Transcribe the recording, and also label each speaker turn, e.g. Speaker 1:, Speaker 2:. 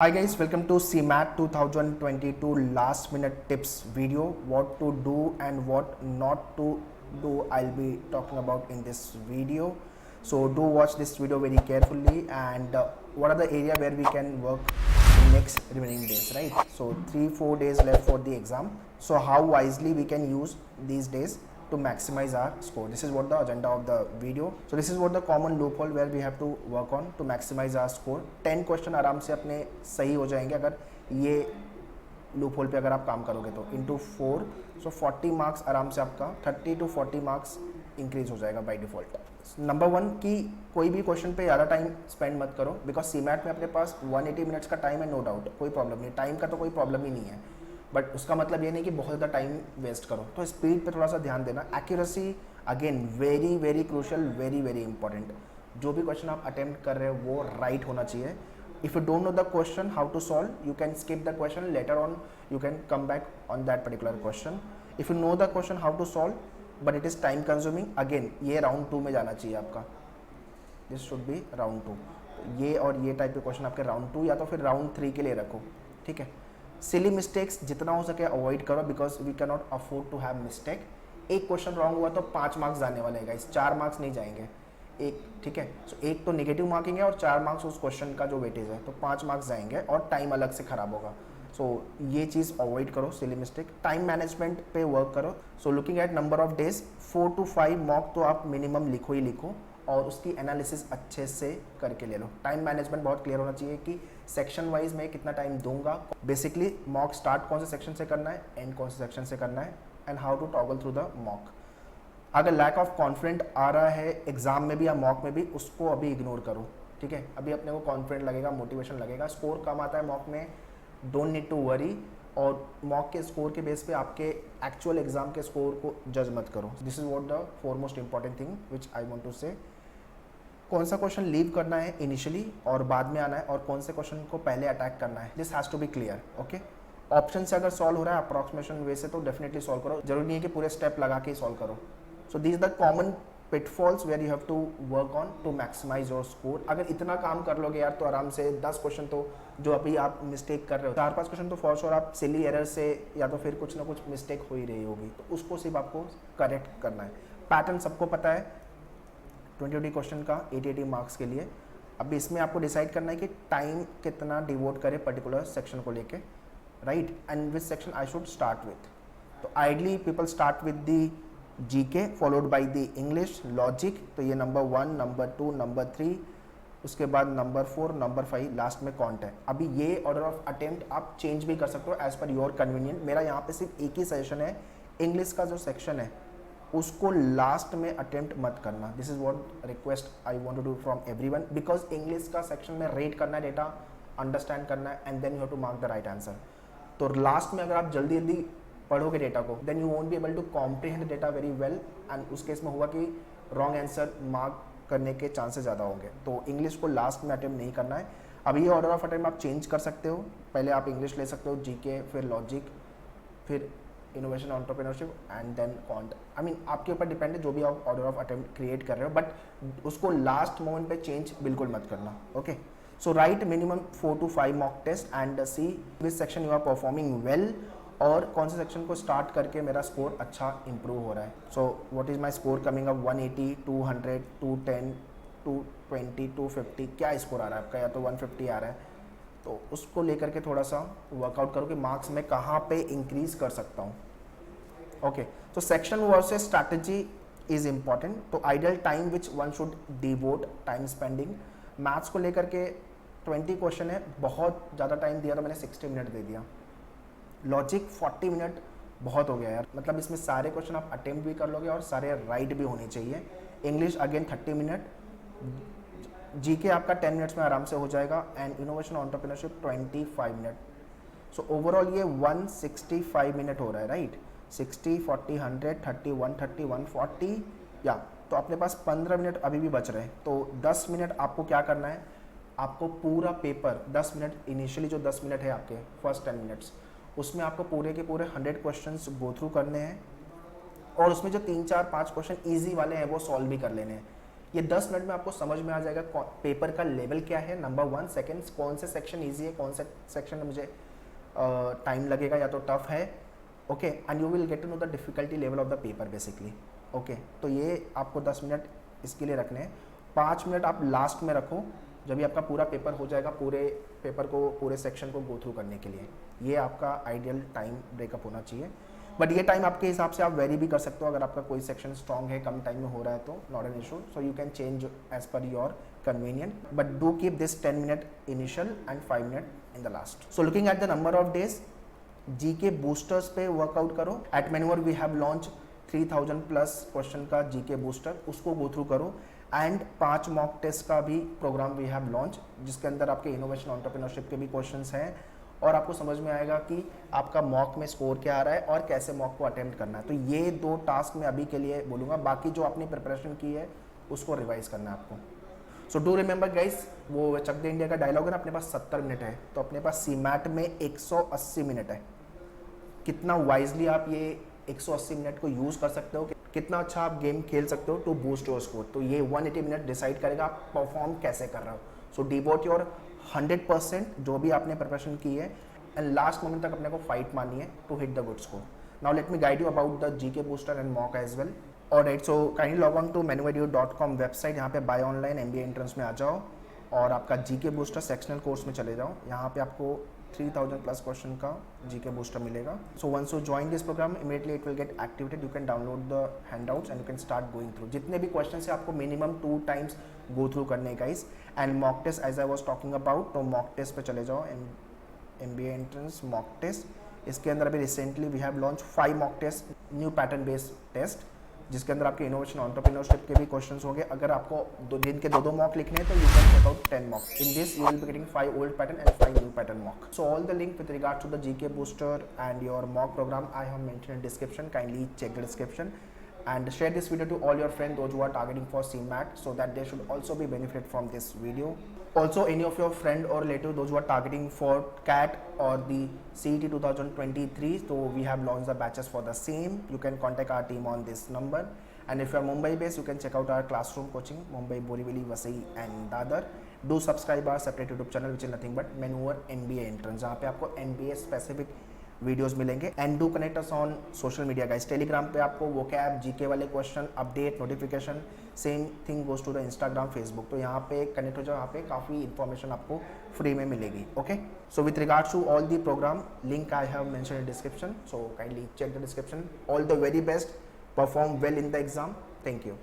Speaker 1: Hi guys, welcome to CMAT 2022 last minute tips video. What to do and what not to do I'll be talking about in this video. So do watch this video very carefully and what are the area where we can work in next remaining days, right? So 3-4 days left for the exam. So how wisely we can use these days to maximize our score. This is what the agenda of the video. So this is what the common loophole where we have to work on to maximize our score. 10 question आराम से अपने सही हो जाएंगे अगर ये loophole पे अगर आप काम करोगे तो इंटू 4 सो 40 मार्क्स आराम से आपका 30 to 40 मार्क्स इंक्रीज हो जाएगा बाय डिफॉल्ट. नंबर 1 कि कोई भी क्वेश्चन पे ज़्यादा टाइम स्पेंड मत करो बिकॉज सीमैट में अपने पास 180 मिनट्स का टाइम है, नो डाउट, कोई प्रॉब्लम नहीं, टाइम का तो कोई प्रॉब्लम ही नहीं है, बट उसका मतलब ये नहीं कि बहुत ज़्यादा टाइम वेस्ट करो. तो स्पीड पे थोड़ा सा ध्यान देना. Accuracy again very very crucial, very very important. जो भी क्वेश्चन आप अटेम्प्ट कर रहे हो वो राइट होना चाहिए. If you don't know the question how to solve you can skip the question, later on you can come back on that particular question. If you know the question how to solve but it is time consuming, again ये round 2 में जाना चाहिए आपका. This should be round 2. ये और ये type के question आपके राउंड 2 या तो फिर राउंड 3 के लिए रखो. ठीक है. सिली मिस्टेक्स जितना हो सके अवॉइड करो because we can not afford to have mistake. एक क्वेश्चन रॉन्ग हुआ तो 5 मार्क्स जाने वाले हैं गाइस, 4 मार्क्स नहीं जाएंगे. एक ठीक है. सो एक तो नेगेटिव मार्किंग है और 4 मार्क्स उस क्वेश्चन का जो वेटेज है, तो 5 मार्क्स जाएंगे और टाइम अलग से खराब होगा. सो ये चीज़ अवॉइड करो, सिली मिस्टेक. टाइम मैनेजमेंट पे वर्क करो. सो looking eight number of days 4 to 5 mock तो आप मिनिमम लिखो ही लिखो और उसकी एनालिसिस अच्छे से करके ले लो. टाइम मैनेजमेंट बहुत क्लियर होना चाहिए कि सेक्शन वाइज मैं कितना टाइम दूंगा. बेसिकली मॉक स्टार्ट कौन से सेक्शन से करना है, एंड कौन से सेक्शन से करना है, and how to toggle through the mock. अगर लैक ऑफ कॉन्फिडेंट आ रहा है एग्जाम में भी या मॉक में भी, उसको अभी इग्नोर करो. ठीक है. अभी अपने को कॉन्फिडेंट लगेगा, मोटिवेशन लगेगा. स्कोर कम आता है मॉक में, डोंट नीड टू वरी. और मॉक के स्कोर के बेस पे आपके एक्चुअल एग्जाम के स्कोर को जज मत करो. This is what the foremost important thing which I want to say. कौन सा क्वेश्चन लीव करना है इनिशियली और बाद में आना है, और कौन से क्वेश्चन को पहले अटैक करना है, this has to be clear. Okay. Option से अगर सॉल्व हो रहा है अप्रॉक्सीमेशन वे से तो डेफिनेटली सॉल्व करो. जरूरी नहीं है कि पूरे स्टेप लगा के ही सॉल्व करो. So these the common pitfalls where you have to work on to maximize your score. अगर इतना काम कर लोगे यार तो आराम से 10 क्वेश्चन तो जो अभी आप मिस्टेक कर रहे हो, 4-5 क्वेश्चन तो फॉर श्योर आप सिली एरर से या तो फिर कुछ ना कुछ मिस्टेक हो ही रही होगी, तो उसको सिर्फ आपको करेक्ट करना है. पैटर्न सबको पता है 20 क्वेश्चन का 80 मार्क्स के लिए. अभी इसमें आपको डिसाइड करना है कि टाइम कितना डिवोट करे पर्टिकुलर सेक्शन को लेके, right, and which section I should start with. तो ideally people start with the GK followed by the English logic. तो ये नंबर 1, नंबर 2, नंबर 3, उसके बाद नंबर 4, नंबर 5, लास्ट में कॉन्ट है. अभी ये ऑर्डर ऑफ अटेम्प्ट आप चेंज भी कर सकते हो एज पर योर कन्वीनियंट. मेरा यहाँ पे सिर्फ एक ही सजेशन है, इंग्लिश का जो सेक्शन है उसको लास्ट में अटेम्प्ट मत करना. This is what request I want to do from everyone because English का सेक्शन में रेट करना है, डेटा अंडरस्टैंड करना है, and then you have to mark the right answer. तो लास्ट में अगर आप जल्दी जल्दी पढ़ोगे डेटा को, then you won't be able to comprehend data very well, and उस केस में होगा कि रॉन्ग आंसर मार्क करने के चांसेस ज़्यादा होंगे. तो इंग्लिश को लास्ट में अटेम्प्ट नहीं करना है. अभी ये ऑर्डर ऑफ अटेम्प्ट आप चेंज कर सकते हो. पहले आप इंग्लिश ले सकते हो, जीके, फिर लॉजिक, फिर innovation entrepreneurship, and then quant. I mean आपके ऊपर डिपेंड है जो भी आप ऑर्डर ऑफ अटेम्प्ट क्रिएट कर रहे हो, बट उसको लास्ट मोमेंट पे चेंज बिल्कुल मत करना. Okay. So write minimum 4 to 5 mock test and see which section you are performing well, और कौन से सेक्शन को स्टार्ट करके मेरा स्कोर अच्छा इंप्रूव हो रहा है. So what is my score coming up, 180, 200, 210, 220, 250, क्या स्कोर आ रहा है आपका, या तो 150 आ रहा है. तो उसको लेकर के थोड़ा सा वर्कआउट करो कि मार्क्स में कहाँ पे इंक्रीज कर सकता हूँ. ओके. तो section versus strategy is important. तो ideal time which one should devote time spending. Maths को लेकर के 20 क्वेश्चन है, बहुत ज़्यादा टाइम दिया तो मैंने 60 मिनट दे दिया. लॉजिक 40 मिनट बहुत हो गया यार, मतलब इसमें सारे क्वेश्चन आप अटेम्प्ट भी कर लोगे और सारे राइट भी होने चाहिए. इंग्लिश अगेन 30 मिनट, जीके आपका 10 मिनट्स में आराम से हो जाएगा, and innovation entrepreneurship 25 minute. So overall ये 165 मिनट हो रहा है, राइट. 60, 40, 100, 30, 130, 140, या तो अपने पास 15 मिनट अभी भी बच रहे हैं. तो 10 मिनट आपको क्या करना है, आपको पूरा पेपर 10 मिनट, इनिशियली जो 10 मिनट है आपके फर्स्ट 10 मिनट्स, उसमें आपको पूरे के पूरे 100 क्वेश्चंस गो थ्रू करने हैं, और उसमें जो 3, 4, 5 क्वेश्चन ईजी वाले हैं वो सॉल्व भी कर लेने हैं. ये 10 मिनट में आपको समझ में आ जाएगा पेपर का लेवल क्या है, नंबर 1, सेकंड कौन से सेक्शन ईजी है, कौन से सेक्शन में मुझे टाइम लगेगा या तो टफ है, okay, and you will get to know the difficulty level of the paper basically, okay. तो ये आपको 10 मिनट इसके लिए रखने हैं, 5 मिनट आप लास्ट में रखो जब भी आपका पूरा पेपर हो जाएगा, पूरे पेपर को, पूरे सेक्शन को गो थ्रू करने के लिए। ये आपका आइडियल टाइम ब्रेकअप होना चाहिए, बट ये टाइम आपके हिसाब से आप वेरी भी कर सकते हो। अगर आपका कोई सेक्शन स्ट्रॉन्ग है, कम टाइम में हो रहा है तो not an issue, so you can change as per your convenient, but do keep this 10 minute initial and 5 minute in the last. So looking at the number of days, GK boosters पे workout करो। At manoeuvre we have launch 3000 plus question का GK booster, उसको go through करो। And 5 mock test का भी programme we have launch, जिसके अंदर आपके इनोवेशन एंटरप्रेन्योरशिप के भी क्वेश्चंस हैं, और आपको समझ में आएगा कि आपका मॉक में स्कोर क्या आ रहा है और कैसे मॉक को अटेम्प्ट करना है। तो ये 2 टास्क मैं अभी के लिए बोलूँगा, बाकी जो आपने प्रिपरेशन की है उसको रिवाइज करना है आपको। सो डू रिमेंबर गाइस, वो चक दे इंडिया का डायलॉग है ना, अपने पास 70 मिनट है, तो अपने पास सीमैट में 180 मिनट है। कितना वाइजली आप ये 180 मिनट को यूज़ कर सकते हो, कितना अच्छा आप गेम खेल सकते हो टू बूस्ट योर स्कोर। तो ये 180 मिनट डिसाइड करेगा आप परफॉर्म कैसे कर रहे हो। सो डिवोट योर 100% जो भी आपने प्रिपरेशन की है, एंड लास्ट मोमेंट तक अपने को फाइट मारनी है to hit the good score. Now let me guide you about the GK booster and mock as well. Alright, so kindly log on to manuedu.com website, यहाँ पे by online MBA entrance में आ जाओ और आपका GK booster sectional course में चले जाओ। यहाँ पे आपको 3000 प्लस क्वेश्चन का जीके बूस्टर मिलेगा। So once you join this program, immediately it will get activated, you can download the handouts and you can start going through. जितने भी क्वेश्चन है आपको मिनिमम 2 टाइम्स गो थ्रू करने guys. And mock test as I was talking about, तो mock test पे चले जाओ, MBA entrance mock test. इसके अंदर अभी recently we have launch 5 mock test, new pattern based test, जिसके अंदर आपके इनोवेशन एंटरप्रेन्योरशिप के भी क्वेश्चंस होंगे। अगर आपको 2 दिन के 2 मॉक लिखने हैं तो you can check out 10 mock. In this you will be getting 5 old pattern and 5 new pattern mock. So all the link with regard to the GK booster and your mock program I have mentioned in description. Kindly check the description and share this video to all your friends, those who are targeting for CMAT, so that they should also be benefit from this video. Also, any of your friend or relative, those who are targeting for CAT or the CET 2023, so we have launched the batches for the same. You can contact our team on this number. And if you are Mumbai based, you can check out our classroom coaching, Mumbai, Borivali, Vasai and Dadar. Do subscribe our separate YouTube channel, which is nothing but Maneuver MBA Entrance, जहाँ पे आपको MBA specific videos मिलेंगे। And do connect us on social media guys. Telegram पे आपको वो कैब GK वाले question, update, notification, same thing goes to the Instagram, Facebook. तो यहाँ पे कनेक्ट हो जाओ, यहाँ पे काफ़ी इन्फॉर्मेशन आपको फ्री में मिलेगी, okay. So with regards to all the program, link I have mention in description, so kindly check the description. All the very best, perform well in the exam. Thank you.